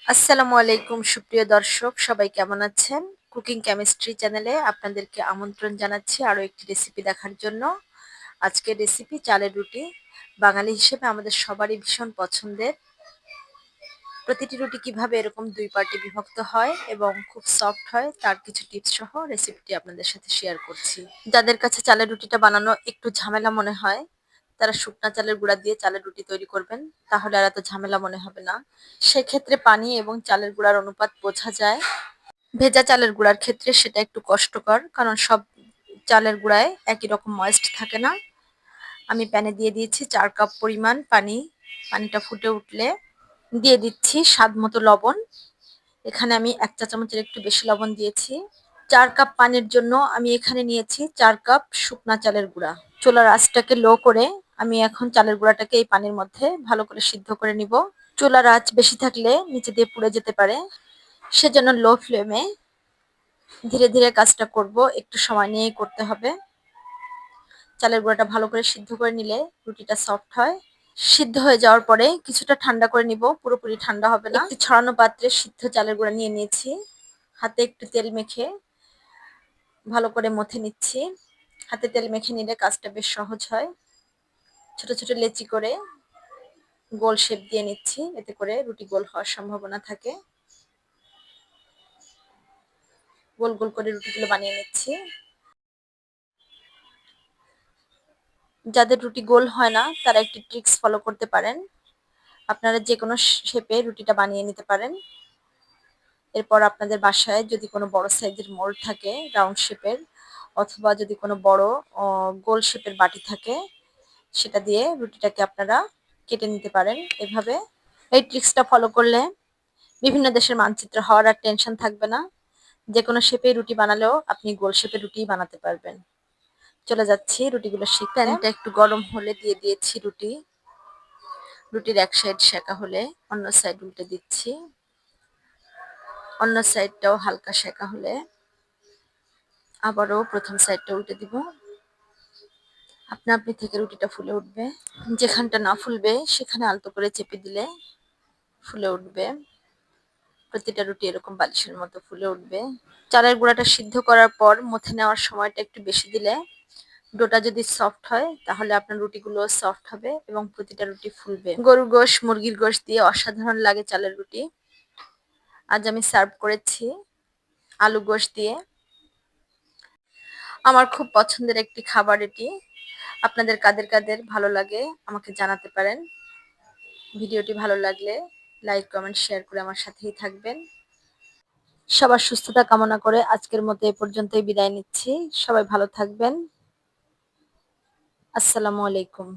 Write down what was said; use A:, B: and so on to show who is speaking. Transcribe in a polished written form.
A: আসসালামু আলাইকুম সুপ্রিয় দর্শক, সবাই কেমন আছেন? কুকিং কেমিস্ট্রি চ্যানেলে আপনাদেরকে আমন্ত্রণ জানাচ্ছি আরো একটি রেসিপি দেখার জন্য। আজকের রেসিপি চালের রুটি। বাঙালি হিসেবে আমাদের সবারই ভীষণ পছন্দের। প্রতিটি রুটি কিভাবে এরকম ২ পার্টে বিভক্ত হয় এবং খুব সফট হয় তার কিছু টিপস সহ রেসিপিটি আপনাদের সাথে শেয়ার করছি। যাদের কাছে চালের রুটিটা বানানো একটু ঝামেলা মনে হয়, তারা শুকনা চালের গুঁড়া দিয়ে চালের রুটি তৈরি করবেন। তাহলে আর এত ঝামেলা মনে হবে না। সেক্ষেত্রে পানি এবং চালের গুঁড়ার অনুপাত বোঝা যায়। ভেজা চালের গুঁড়ার ক্ষেত্রে সেটা একটু কষ্টকর, কারণ সব চালের গুঁড়ায় একই রকম ময়েস্ট থাকে না। আমি প্যানে দিয়ে দিয়েছি ৪ কাপ পরিমাণ পানি। পানিটা ফুটে উঠলে দিয়ে দিচ্ছি স্বাদ মতো লবণ। এখানে আমি ১ চা চামচের একটু বেশি লবণ দিয়েছি। ৪ কাপ পানির জন্য আমি এখানে নিয়েছি ৪ কাপ শুকনা চালের গুঁড়া। চুলার আঁচটাকে লো করে আমি এখন চালের গুঁড়াটাকে এই পানির মধ্যে ভালো করে সিদ্ধ করে নিব। চুলার আঁচ বেশি থাকলে নিচে দিয়ে পুড়ে যেতে পারে। সেজন্য লো ফ্লেমে ধীরে ধীরে কাজটা করব, একটু সময় নিয়েই করতে হবে। চালের গুঁড়াটা ভালো করে সিদ্ধ করে নিলে রুটিটা সফট হয়। সিদ্ধ হয়ে যাওয়ার পরে কিছুটা ঠান্ডা করে নিব, পুরোপুরি ঠান্ডা হবে না। একটি ছড়ানো পাত্রে সিদ্ধ চালের গুঁড়া নিয়ে নিয়েছি। হাতে একটু তেল মেখে ভালো করে মথে নিচ্ছি। হাতে তেল মেখে নিলে কাজটা বেশ সহজ হয়। ছোট ছোট লেচি করে গোল শেপ দিয়ে নিচ্ছি, এতে করে রুটি গোল হওয়ার সম্ভাবনা থাকে। গোল গোল করে রুটিগুলো বানিয়ে নিচ্ছি। যাদের রুটি গোল হয় না তারা একটি ট্রিক্স ফলো করতে পারেন। আপনারা যেকোনো শেপে রুটিটা বানিয়ে নিতে পারেন। এরপর আপনাদের বাসায় যদি কোনো বড় সাইজের মোল্ড থাকে রাউন্ড শেপের, অথবা যদি কোনো বড় গোল শেপের বাটি থাকে, সেটা দিয়ে রুটিটাকে আপনারা কেটে নিতে পারেন এভাবে। এই ট্রিক্সটা ফলো করলে বিভিন্ন দেশের মানচিত্র হওয়ার আর টেনশন থাকবে না। যেকোনো শেপে রুটি বানালেও আপনি গোল শেপের রুটিই বানাতে পারবেন। চলে যাচ্ছি রুটিগুলো শিখতে। প্যানটা একটু গরম হলে দিয়ে দিয়েছি রুটি। রুটির এক সাইড সেঁকা হলে অন্য সাইড উল্টে দিচ্ছি। অন্য সাইডটাও হালকা সেঁকা হলে আবারও প্রথম সাইডটা উল্টে দিব। আপনা আপনি থেকে রুটিটা ফুলে উঠবে। যেখানটা না ফুলবে সেখানে আলতো করে চেপে দিলে ফুলে উঠবে। প্রতিটা রুটি এরকম বালিশের মতো ফুলে উঠবে। চালের গুঁড়াটা সিদ্ধ করার পর মথে নেওয়ার সময়টা একটু বেশি দিলে ডোটা যদি সফট হয় তাহলে আপনার রুটিগুলো সফট হবে এবং প্রতিটা রুটি ফুলবে। গরুর গোশ, মুরগির গোশ দিয়ে অসাধারণ লাগে চালের রুটি। আজ আমি সার্ভ করেছি আলু গোশ দিয়ে। আমার খুব পছন্দের একটি খাবার এটি। আপনাদের কাদের কাদের ভালো লাগে আমাকে জানাতে পারেন। ভিডিওটি ভালো লাগলে লাইক, কমেন্ট, শেয়ার করে আমার সাথেই থাকবেন। সবার সুস্থতা কামনা করে আজকের মতো এ পর্যন্তই বিদায় নিচ্ছি। সবাই ভালো থাকবেন। আসসালামু আলাইকুম।